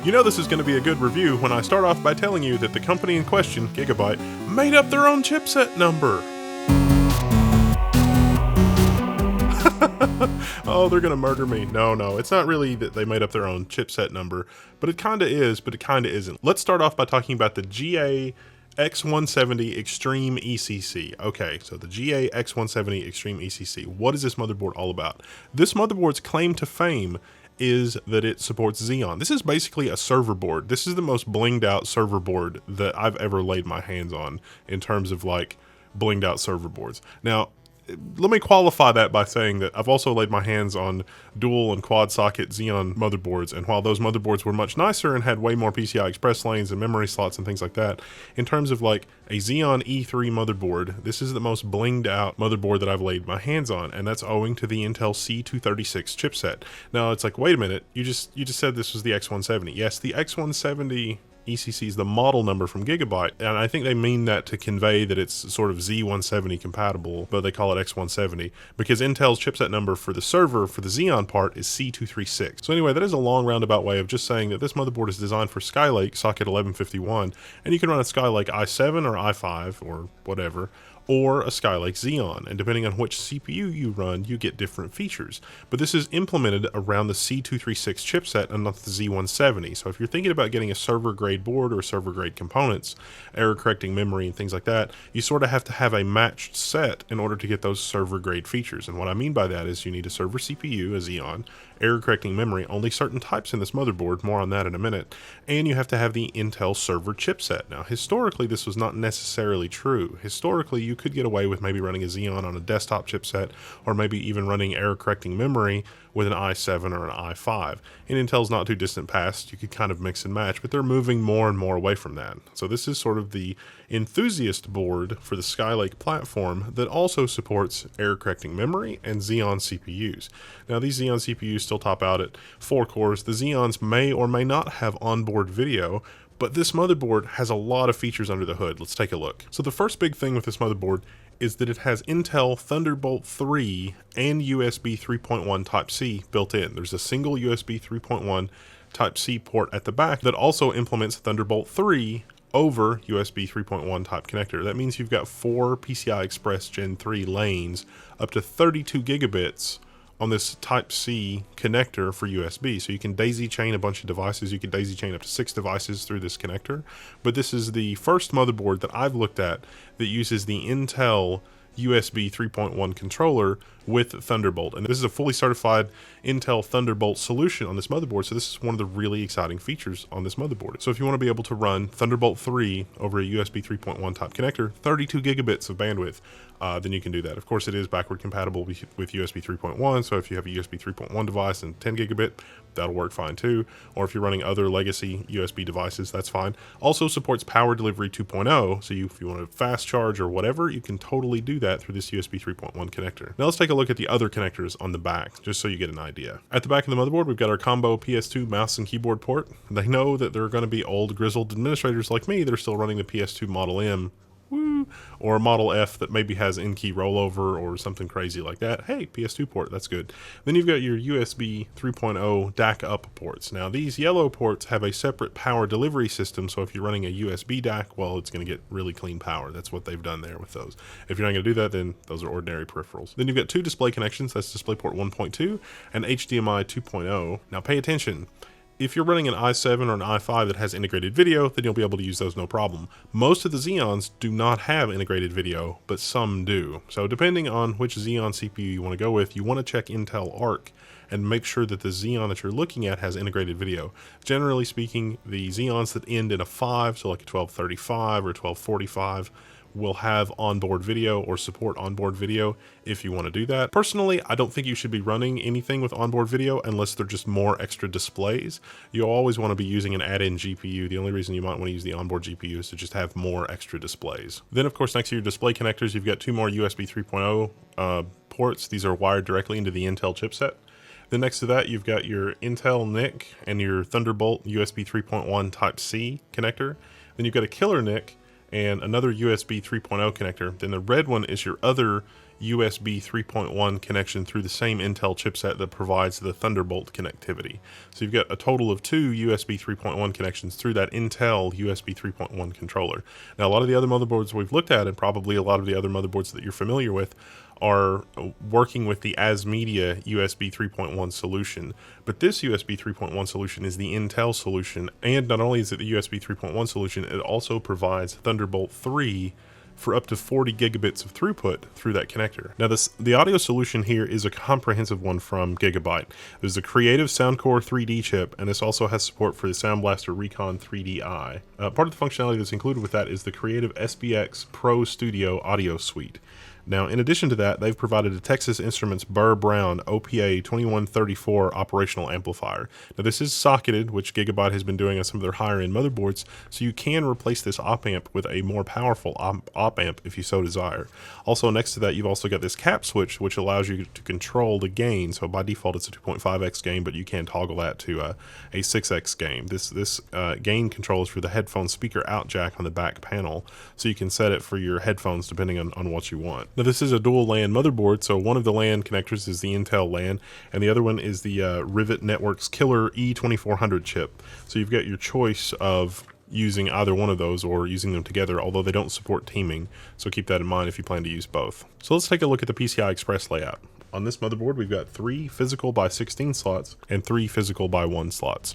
You know this is going to be a good review when I start off by telling you that the company in question, Gigabyte, made up their own chipset number. Oh, they're gonna murder me. No, it's not really that they made up their own chipset number, but it kinda is, but it kinda isn't. Let's start off by talking about the GA X170 Extreme ECC. Okay, so the GA X170 Extreme ECC. What is this motherboard all about? This motherboard's claim to fame is that it supports Xeon. This is basically a server board. This is the most blinged out server board that I've ever laid my hands on in terms of like blinged out server boards. Now, let me qualify that by saying that I've also laid my hands on dual and quad socket Xeon motherboards, and while those motherboards were much nicer and had way more PCI Express lanes and memory slots and things like that, in terms of like a Xeon E3 motherboard, this is the most blinged out motherboard that I've laid my hands on, and that's owing to the Intel C236 chipset. Now it's like, wait a minute, you just said this was the X170. Yes, the X170 ECC is the model number from Gigabyte, and I think they mean that to convey that it's sort of Z170 compatible, but they call it X170 because Intel's chipset number for the server for the Xeon part is C236. So anyway, that is a long roundabout way of just saying that this motherboard is designed for Skylake socket 1151, and you can run a Skylake i7 or i5 or whatever, or a Skylake Xeon, and depending on which CPU you run, you get different features. But this is implemented around the C236 chipset and not the Z170. So if you're thinking about getting a server-grade board or server-grade components, error-correcting memory and things like that, you sort of have to have a matched set in order to get those server-grade features. And what I mean by that is you need a server CPU, a Xeon, error-correcting memory, only certain types in this motherboard, more on that in a minute, and you have to have the Intel server chipset. Now, historically, this was not necessarily true. Historically, you could get away with maybe running a Xeon on a desktop chipset, or maybe even running error-correcting memory with an i7 or an i5. In Intel's not too distant past, you could kind of mix and match, but they're moving more and more away from that. So this is sort of the enthusiast board for the Skylake platform that also supports error-correcting memory and Xeon CPUs. Now these Xeon CPUs still top out at 4 cores. The Xeons may or may not have onboard video, but this motherboard has a lot of features under the hood. Let's take a look. So the first big thing with this motherboard is that it has Intel Thunderbolt 3 and USB 3.1 Type-C built in. There's a single USB 3.1 Type-C port at the back that also implements Thunderbolt 3 over USB 3.1 type connector. That means you've got 4 PCI Express Gen 3 lanes up to 32 gigabits on this Type-C connector for USB. So you can daisy chain a bunch of devices. You can daisy chain up to 6 devices through this connector. But this is the first motherboard that I've looked at that uses the Intel USB 3.1 controller with Thunderbolt. And this is a fully certified Intel Thunderbolt solution on this motherboard. So this is one of the really exciting features on this motherboard. So if you want to be able to run Thunderbolt 3 over a USB 3.1 type connector, 32 gigabits of bandwidth, then you can do that. Of course, it is backward compatible with USB 3.1. So if you have a USB 3.1 device and 10 gigabit, that'll work fine too. Or if you're running other legacy USB devices, that's fine. Also supports Power Delivery 2.0. So if you want to fast charge or whatever, you can totally do that through this USB 3.1 connector. Now let's take a look at the other connectors on the back, just so you get an idea. At the back of the motherboard, we've got our combo PS2 mouse and keyboard port. They know that there are going to be old grizzled administrators like me that are still running the PS2 Model M, or a Model F that maybe has in-key rollover or something crazy like that. Hey, PS2 port, that's good. Then you've got your USB 3.0 DAC up ports. Now these yellow ports have a separate power delivery system, so if you're running a USB DAC, well, it's going to get really clean power. That's what they've done there with those. If you're not going to do that, then those are ordinary peripherals. Then you've got 2 display connections, that's DisplayPort 1.2 and HDMI 2.0. Now pay attention. If you're running an i7 or an i5 that has integrated video, then you'll be able to use those no problem. Most of the Xeons do not have integrated video, but some do. So depending on which Xeon CPU you want to go with, you want to check Intel Arc and make sure that the Xeon that you're looking at has integrated video. Generally speaking, the Xeons that end in a 5, so like a 1235 or 1245, will have onboard video or support onboard video if you want to do that. Personally, I don't think you should be running anything with onboard video unless they're just more extra displays. You'll always want to be using an add-in GPU. The only reason you might want to use the onboard GPU is to just have more extra displays. Then of course, next to your display connectors, you've got 2 more USB 3.0 ports. These are wired directly into the Intel chipset. Then next to that, you've got your Intel NIC and your Thunderbolt USB 3.1 Type-C connector. Then you've got a killer NIC and another USB 3.0 connector. Then the red one is your other USB 3.1 connection through the same Intel chipset that provides the Thunderbolt connectivity. So you've got a total of 2 USB 3.1 connections through that Intel USB 3.1 controller. Now, a lot of the other motherboards we've looked at, and probably a lot of the other motherboards that you're familiar with, are working with the ASMedia USB 3.1 solution. But this USB 3.1 solution is the Intel solution, and not only is it the USB 3.1 solution, it also provides Thunderbolt 3 for up to 40 gigabits of throughput through that connector. Now the audio solution here is a comprehensive one from Gigabyte. There's the Creative Soundcore 3D chip, and this also has support for the Sound Blaster Recon 3DI. Part of the functionality that's included with that is the Creative SBX Pro Studio audio suite. Now, in addition to that, they've provided a Texas Instruments Burr Brown OPA 2134 operational amplifier. Now, this is socketed, which Gigabyte has been doing on some of their higher-end motherboards, so you can replace this op-amp with a more powerful op-amp if you so desire. Also, next to that, you've also got this cap switch, which allows you to control the gain. So by default, it's a 2.5x gain, but you can toggle that to a 6x gain. This gain control is for the headphone speaker out jack on the back panel, so you can set it for your headphones depending on what you want. Now, this is a dual LAN motherboard, so one of the LAN connectors is the Intel LAN, and the other one is the Rivet Networks Killer E2400 chip. So you've got your choice of using either one of those or using them together, although they don't support teaming, so keep that in mind if you plan to use both. So let's take a look at the PCI Express layout. On this motherboard, we've got 3 physical by 16 slots and 3 physical by 1 slots.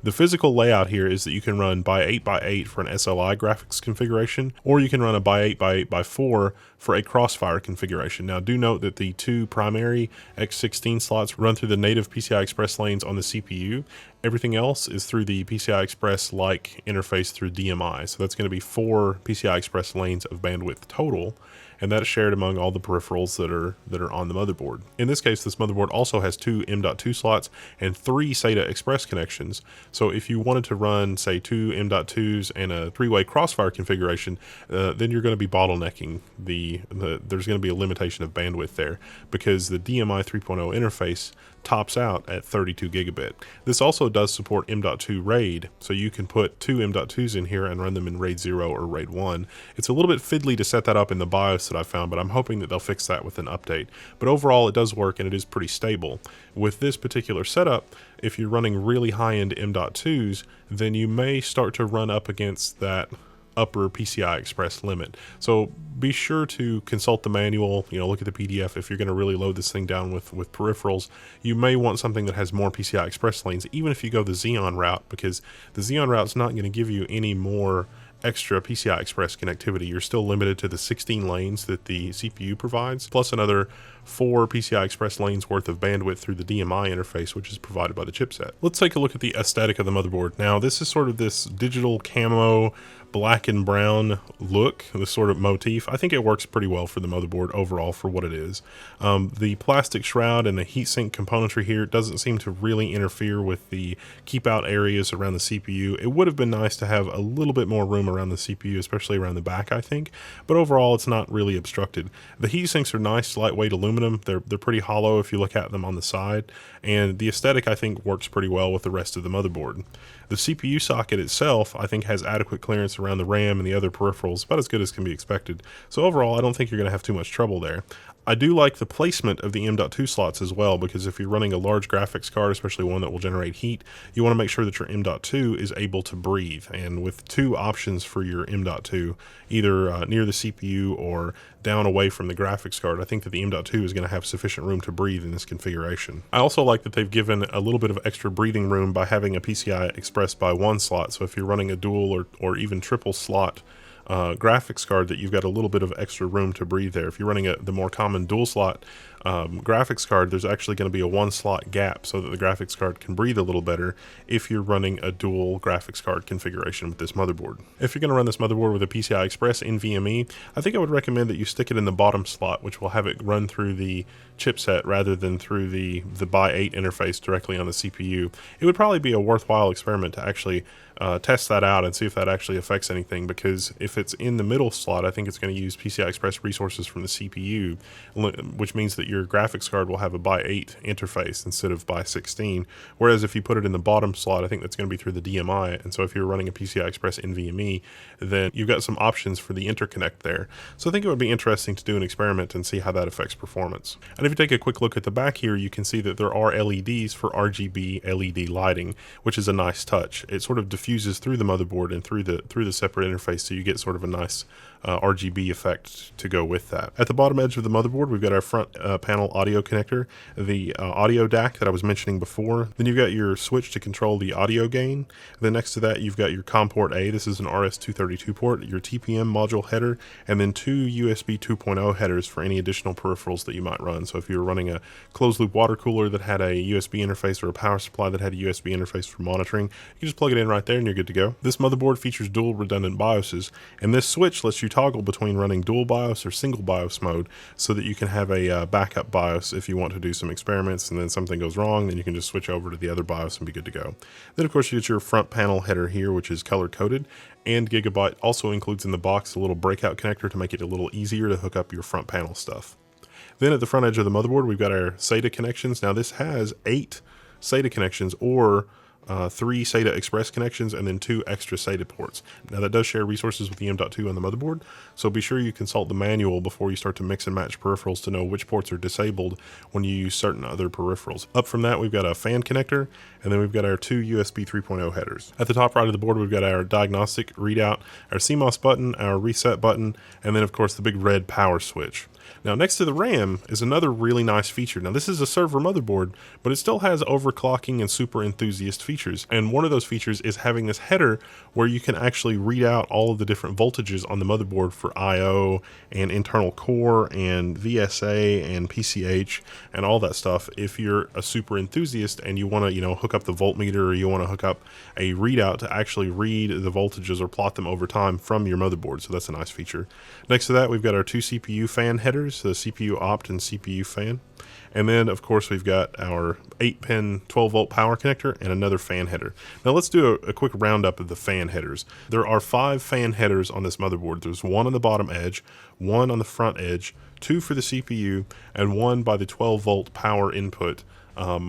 The physical layout here is that you can run by 8x8 for an SLI graphics configuration, or you can run a by 8x4 for a Crossfire configuration. Now, do note that the 2 primary X16 slots run through the native PCI Express lanes on the CPU. Everything else is through the PCI Express-like interface through DMI. So that's going to be 4 PCI Express lanes of bandwidth total, and that's shared among all the peripherals that are on the motherboard. In this case, this motherboard also has 2 M.2 slots and 3 SATA Express connections. So if you wanted to run, say, 2 M.2s and a 3-way Crossfire configuration, then you're going to be bottlenecking there's going to be a limitation of bandwidth there, because the DMI 3.0 interface tops out at 32 gigabit. This also does support M.2 RAID, so you can put 2 M.2s in here and run them in RAID 0 or RAID 1. It's a little bit fiddly to set that up in the BIOS that I found, but I'm hoping that they'll fix that with an update. But overall, it does work and it is pretty stable. With this particular setup, if you're running really high-end M.2s, then you may start to run up against that upper PCI Express limit. So be sure to consult the manual, look at the PDF. If you're going to really load this thing down with peripherals, you may want something that has more PCI Express lanes, even if you go the Xeon route, because the Xeon route's not going to give you any more extra PCI Express connectivity. You're still limited to the 16 lanes that the CPU provides, plus another 4 PCI Express lanes worth of bandwidth through the DMI interface, which is provided by the chipset. Let's take a look at the aesthetic of the motherboard. Now, this is sort of this digital camo, black and brown look, this sort of motif. I think it works pretty well for the motherboard overall for what it is. The plastic shroud and the heatsink componentry here doesn't seem to really interfere with the keep out areas around the CPU. It would have been nice to have a little bit more room around the CPU, especially around the back, I think, but overall it's not really obstructed. The heatsinks are nice, lightweight aluminum. They're pretty hollow if you look at them on the side, and the aesthetic I think works pretty well with the rest of the motherboard. The CPU socket itself I think has adequate clearance around the RAM and the other peripherals, about as good as can be expected. So overall I don't think you're going to have too much trouble there. I do like the placement of the M.2 slots as well, because if you're running a large graphics card, especially one that will generate heat, you want to make sure that your M.2 is able to breathe. And with 2 options for your M.2, either near the CPU or down away from the graphics card, I think that the M.2 is going to have sufficient room to breathe in this configuration. I also like that they've given a little bit of extra breathing room by having a PCI Express by 1 slot. So if you're running a dual or even triple slot graphics card, that you've got a little bit of extra room to breathe there. If you're running the more common dual slot graphics card, there's actually going to be a 1 slot gap so that the graphics card can breathe a little better if you're running a dual graphics card configuration with this motherboard. If you're going to run this motherboard with a PCI Express NVMe, I think I would recommend that you stick it in the bottom slot, which will have it run through the chipset rather than through the by 8 interface directly on the CPU. It would probably be a worthwhile experiment to actually test that out and see if that actually affects anything, because if it's in the middle slot, I think it's going to use PCI Express resources from the CPU, which means that your graphics card will have a by 8 interface instead of by 16. Whereas if you put it in the bottom slot, I think that's going to be through the DMI. And so if you're running a PCI Express NVMe, then you've got some options for the interconnect there. So I think it would be interesting to do an experiment and see how that affects performance. And if you take a quick look at the back here, you can see that there are LEDs for RGB LED lighting, which is a nice touch. It sort of diffuses through the motherboard and through the separate interface, so you get sort of a nice RGB effect to go with that. At the bottom edge of the motherboard, we've got our front panel audio connector, the audio DAC that I was mentioning before. Then you've got your switch to control the audio gain. Then next to that, you've got your COM port A. This is an RS-232 port, your TPM module header, and then 2 USB 2.0 headers for any additional peripherals that you might run. So if you're running a closed loop water cooler that had a USB interface or a power supply that had a USB interface for monitoring, you can just plug it in right there and you're good to go. This motherboard features dual redundant BIOSes, and this switch lets you toggle between running dual BIOS or single BIOS mode so that you can have a backup BIOS if you want to do some experiments and then something goes wrong, then you can just switch over to the other BIOS and be good to go. Then of course you get your front panel header here, which is color coded, and Gigabyte also includes in the box a little breakout connector to make it a little easier to hook up your front panel stuff. Then at the front edge of the motherboard, we've got our SATA connections. Now this has 8 SATA connections, or 3 SATA Express connections, and then 2 extra SATA ports. Now that does share resources with the M.2 on the motherboard, so be sure you consult the manual before you start to mix and match peripherals to know which ports are disabled when you use certain other peripherals. Up from that, we've got a fan connector, and then we've got our 2 USB 3.0 headers. At the top right of the board, we've got our diagnostic readout, our CMOS button, our reset button, and then of course the big red power switch. Now next to the RAM is another really nice feature. Now this is a server motherboard, but it still has overclocking and super enthusiast features. And one of those features is having this header where you can actually read out all of the different voltages on the motherboard for I/O and internal core and VSA and PCH and all that stuff. If you're a super enthusiast and you want to, hook up the voltmeter, or you want to hook up a readout to actually read the voltages or plot them over time from your motherboard. So that's a nice feature. Next to that, we've got our 2 CPU fan headers, the CPU opt and CPU fan. And then of course we've got our 8-pin 12-volt power connector and another fan header. Now let's do a quick roundup of the fan headers. There are 5 fan headers on this motherboard. There's 1 on the bottom edge, 1 on the front edge, 2 for the CPU, and 1 by the 12-volt power input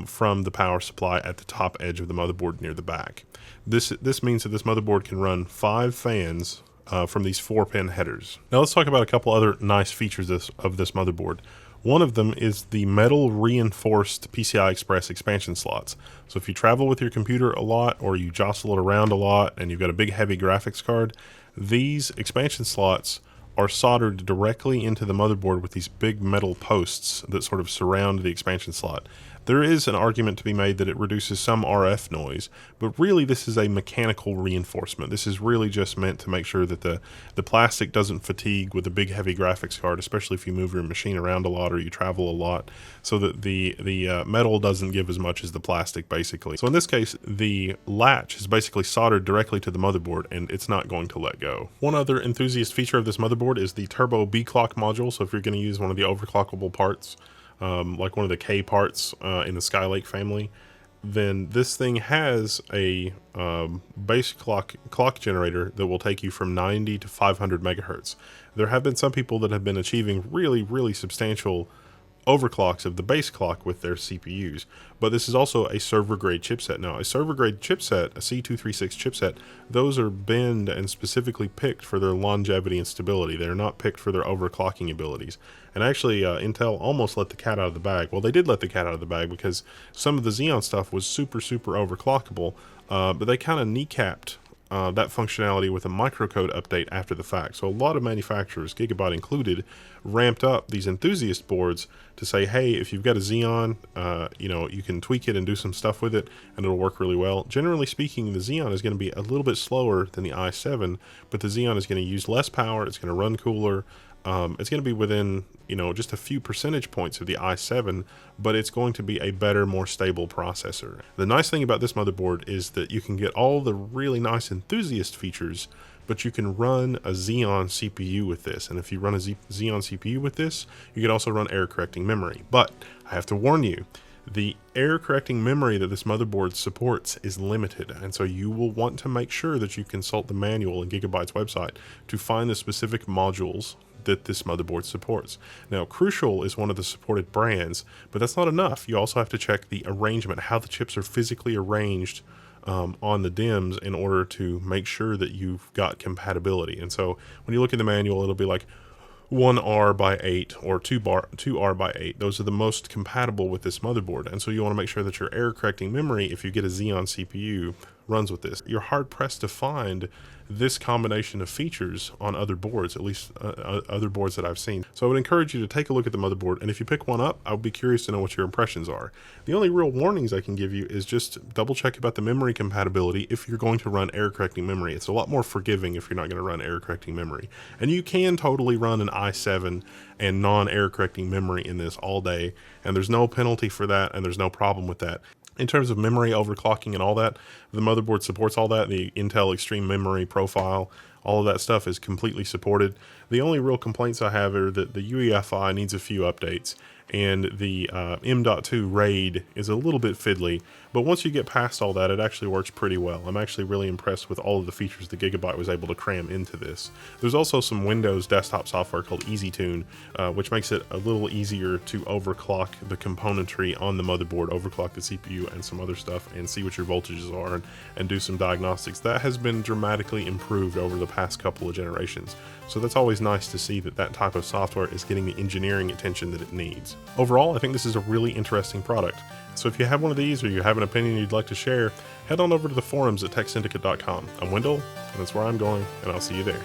from the power supply at the top edge of the motherboard near the back. This means that this motherboard can run 5 fans from these 4-pin headers. Now let's talk about a couple other nice features of this motherboard. One of them is the metal reinforced PCI Express expansion slots. So if you travel with your computer a lot, or you jostle it around a lot and you've got a big heavy graphics card, these expansion slots are soldered directly into the motherboard with these big metal posts that sort of surround the expansion slot. There is an argument to be made that it reduces some RF noise, but really this is a mechanical reinforcement. This is really just meant to make sure that the plastic doesn't fatigue with a big heavy graphics card, especially if you move your machine around a lot or you travel a lot, so that the metal doesn't give as much as the plastic, basically. So in this case, the latch is basically soldered directly to the motherboard and it's not going to let go. One other enthusiast feature of this motherboard is the turbo B-clock module. So if you're going to use one of the overclockable parts, like one of the K parts in the Skylake family, then this thing has a base clock generator that will take you from 90 to 500 megahertz. There have been some people that have been achieving really substantial overclocks of the base clock with their CPUs, but this is also a server grade chipset. Now a server grade chipset, a C236 chipset, those are binned and specifically picked for their longevity and stability. They're not picked for their overclocking abilities. And actually Intel almost let the cat out of the bag. Well, they did let the cat out of the bag because some of the Xeon stuff was super overclockable, but they kind of kneecapped that functionality with a microcode update after the fact. So a lot of manufacturers, Gigabyte included, ramped up these enthusiast boards to say, hey, if you've got a Xeon, you can tweak it and do some stuff with it and it'll work really well. Generally speaking, the Xeon is going to be a little bit slower than the i7, but the Xeon is going to use less power, it's going to run cooler. It's going to be within, just a few percentage points of the i7, but it's going to be a better, more stable processor. The nice thing about this motherboard is that you can get all the really nice enthusiast features, but you can run a Xeon CPU with this. And if you run a Xeon CPU with this, you can also run error correcting memory. But I have to warn you, the error correcting memory that this motherboard supports is limited, and so you will want to make sure that you consult the manual in Gigabyte's website to find the specific modules that this motherboard supports. Now, Crucial is one of the supported brands, but that's not enough. You also have to check the arrangement, how the chips are physically arranged on the DIMMs in order to make sure that you've got compatibility. And so when you look at the manual, it'll be like 1R by 8 or 2R by 8. Those are the most compatible with this motherboard. And so you want to make sure that your error correcting memory, if you get a Xeon CPU, runs with this. You're hard pressed to find this combination of features on other boards, at least other boards that I've seen. So I would encourage you to take a look at the motherboard, and if you pick one up, I would be curious to know what your impressions are. The only real warnings I can give you is just double check about the memory compatibility if you're going to run error correcting memory. It's a lot more forgiving if you're not going to run error correcting memory. And you can totally run an i7 and non-error correcting memory in this all day, and there's no penalty for that, and there's no problem with that. In terms of memory overclocking and all that, the motherboard supports all that. The Intel Extreme Memory Profile, all of that stuff is completely supported. The only real complaints I have are that the UEFI needs a few updates, and the M.2 RAID is a little bit fiddly, but once you get past all that, it actually works pretty well. I'm actually really impressed with all of the features that Gigabyte was able to cram into this. There's also some Windows desktop software called EasyTune, which makes it a little easier to overclock the componentry on the motherboard, overclock the CPU and some other stuff, and see what your voltages are and do some diagnostics. That has been dramatically improved over the past couple of generations. So that's always nice to see that that type of software is getting the engineering attention that it needs. Overall, I think this is a really interesting product. So if you have one of these or you have an opinion you'd like to share, head on over to the forums at techsyndicate.com. I'm Wendell, and that's where I'm going, and I'll see you there.